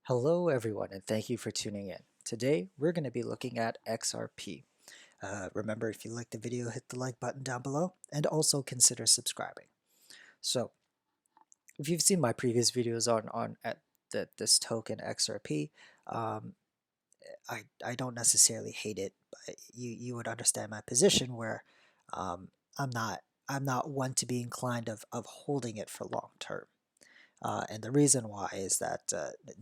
Hello everyone and thank you for tuning in. Today we're going to be looking at XRP. Remember, if you liked the video, hit the like button down below and also consider subscribing. So if you've seen my previous videos on this token XRP, um, I don't necessarily hate it, but you would understand my position where um, I'm not I'm not one to be inclined of holding it for long term. And the reason why is that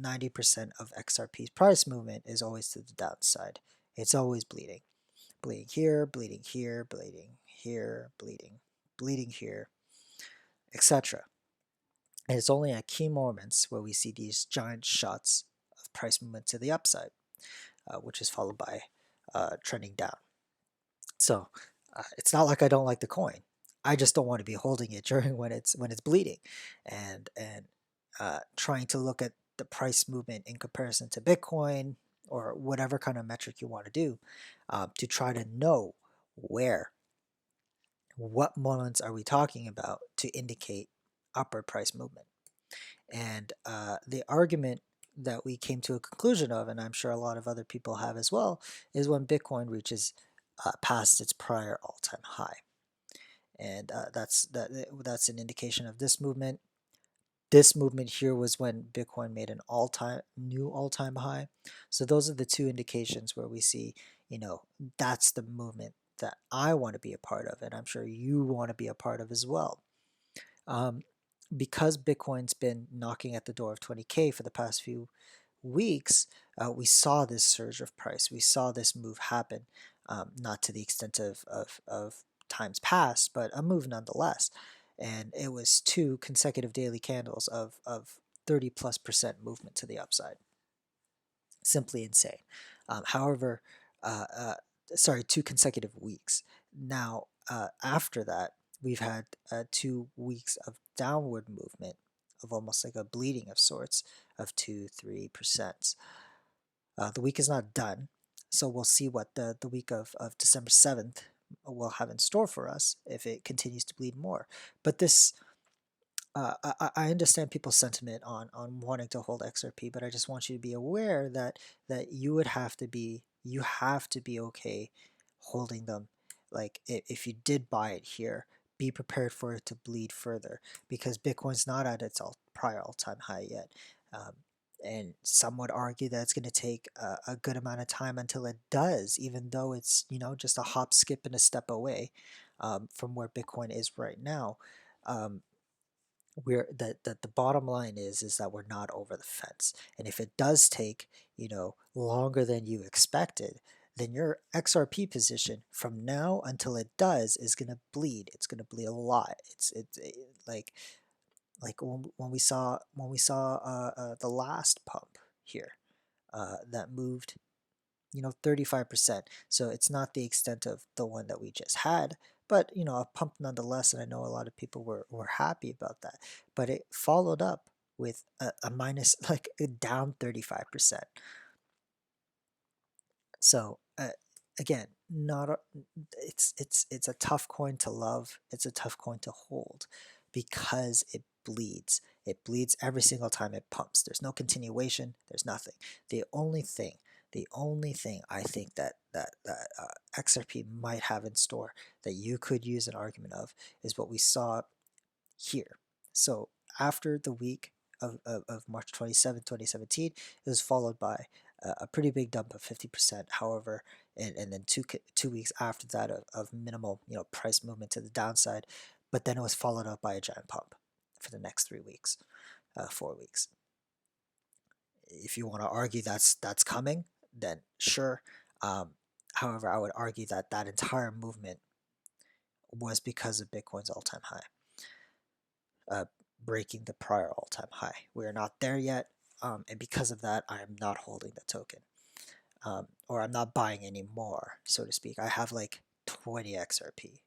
90% of XRP's price movement is always to the downside. It's always bleeding. Bleeding here, bleeding here, bleeding here, bleeding here, etc. And it's only at key moments where we see these giant shots of price movement to the upside, which is followed by trending down. So it's not like I don't like the coin. I just don't want to be holding it during when it's bleeding, and trying to look at the price movement in comparison to Bitcoin or whatever kind of metric you want to do to try to know where, what moments are we talking about to indicate upward price movement. And the argument that we came to a conclusion of, and I'm sure a lot of other people have as well, is when Bitcoin reaches past its prior all-time high. And that's an indication of this movement. This movement here was when Bitcoin made an new all-time high. So those are the two indications where we see, that's the movement that I want to be a part of, and I'm sure you want to be a part of as well. Um, because Bitcoin's been knocking at the door of 20K for the past few weeks, we saw this surge of price. We saw this move happen, not to the extent of times past, but a move nonetheless. And it was two consecutive daily candles of 30+% movement to the upside. Simply insane. However, uh, uh, sorry, 2 consecutive weeks. Now, after that, we've had 2 weeks of downward movement, of almost like a bleeding of sorts, of 2-3%. The week is not done, so we'll see what the week of December 7th will have in store for us if it continues to bleed more. But this, I understand people's sentiment on wanting to hold XRP, but I just want you to be aware that you have to be okay holding them. Like if you did buy it here, be prepared for it to bleed further because Bitcoin's not at its prior all-time high yet. Um, and some would argue that it's going to take a good amount of time until it does, even though it's just a hop, skip, and a step away from where Bitcoin is right now. Um, we're that the bottom line is that we're not over the fence, and if it does take longer than you expected, then your XRP position from now until it does is going to bleed. It's going to bleed a lot. Like when we saw the last pump here that moved 35%. So it's not the extent of the one that we just had, but a pump nonetheless. And I know a lot of people were happy about that, but it followed up with a minus, like a down 35%. So again, not a, it's a tough coin to love. It's a tough coin to hold because it bleeds. It bleeds every single time it pumps. There's no continuation. There's nothing. The only thing, the only thing I think that XRP might have in store that you could use an argument of is what we saw here. So after the week of March 27, 2017, it was followed by a pretty big dump of 50%. However, and then 2 weeks after that of minimal price movement to the downside, but then it was followed up by a giant pump for the next 3 weeks, 4 weeks. If you want to argue that's coming, then sure. However, I would argue that that entire movement was because of Bitcoin's all-time high. Breaking the prior all-time high. We are not there yet, and because of that, I am not holding the token, or I'm not buying any more, so to speak. I have like 20 XRP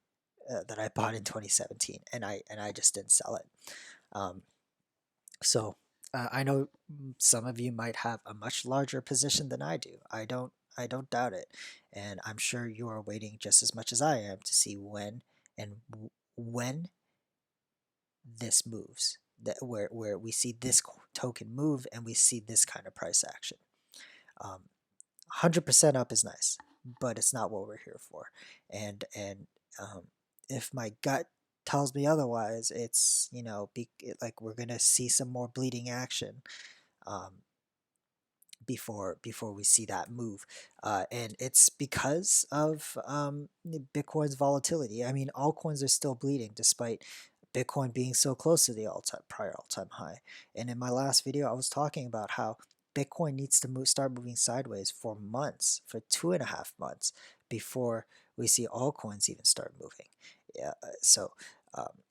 that I bought in 2017, and I just didn't sell it. So I know some of you might have a much larger position than I do. I don't doubt it, and I'm sure you are waiting just as much as I am to see when and when this moves, that where we see token move and we see this kind of price action. 100% up is nice, but it's not what we're here for. And if my gut tells me otherwise, it's, you know, like we're gonna see some more bleeding action. Um, before we see that move, and it's because of Bitcoin's volatility. I mean, altcoins are still bleeding despite Bitcoin being so close to the prior all-time high. And in my last video, I was talking about how Bitcoin needs to start moving sideways for months, for 2.5 months, before we see altcoins even start moving. Yeah, so um,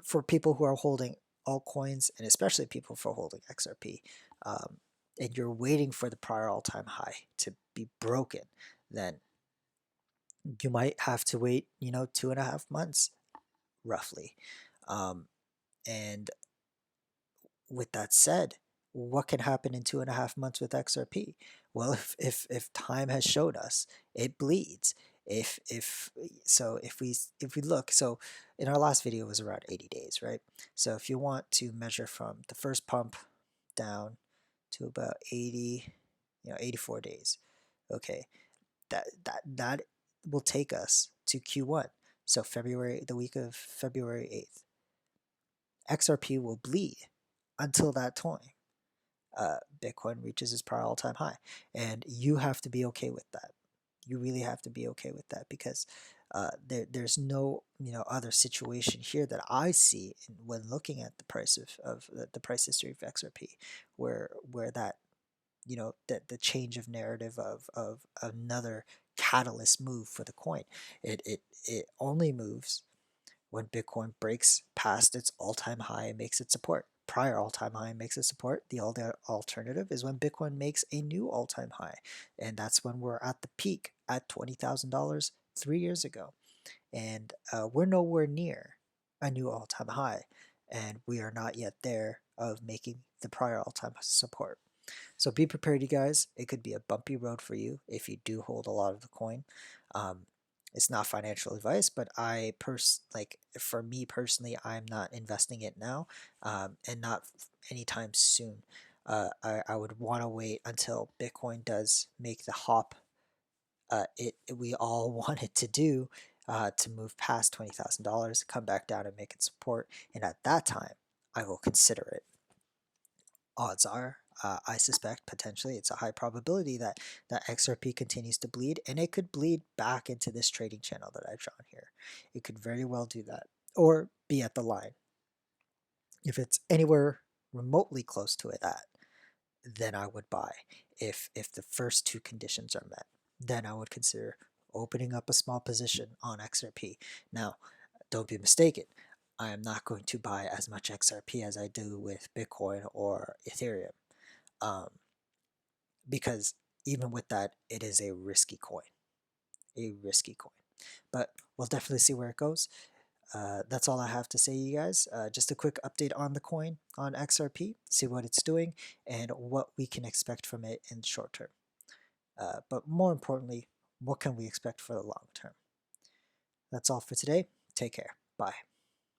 for people who are holding altcoins, and especially people for holding XRP, um, and you're waiting for the prior all-time high to be broken, then you might have to wait, you know, 2.5 months roughly. Um, and with that said, what can happen in 2.5 months with XRP? Well, if time has showed us, it bleeds. If so, if we look, so in our last video it was around 80 days, right? So if you want to measure from the first pump down to about 80, 84 days, okay, that will take us to Q1. So the week of February 8th. XRP will bleed until that time. Bitcoin reaches its prior all-time high, and you have to be okay with that. You really have to be okay with that, because there's no other situation here that I see when looking at the price of the price history of XRP, where that that the change of narrative of another catalyst move for the coin. It only moves when Bitcoin breaks past its all-time high and makes its support. Prior all-time high and makes its support. The alternative is when Bitcoin makes a new all-time high, and that's when we're at the peak at $20,000 3 years ago, and we're nowhere near a new all-time high, and we are not yet there of making the prior all-time support. So be prepared, you guys. It could be a bumpy road for you if you do hold a lot of the coin. Um, it's not financial advice, but like for me personally, I'm not investing it now, and not anytime soon. I would want to wait until Bitcoin does make the hop we all want it to do, to move past $20,000, come back down and make its support, and at that time, I will consider it. Odds are, I suspect potentially it's a high probability that XRP continues to bleed, and it could bleed back into this trading channel that I've drawn here. It could very well do that, or be at the line. If it's anywhere remotely close to it then I would buy. If the first two conditions are met, then I would consider opening up a small position on XRP. Now, don't be mistaken. I am not going to buy as much XRP as I do with Bitcoin or Ethereum, because even with that, it is a risky coin. But we'll definitely see where it goes. That's all I have to say, you guys. Just a quick update on the coin, on XRP, see what it's doing and what we can expect from it in the short term. But more importantly, what can we expect for the long term? That's all for today. Take care. Bye.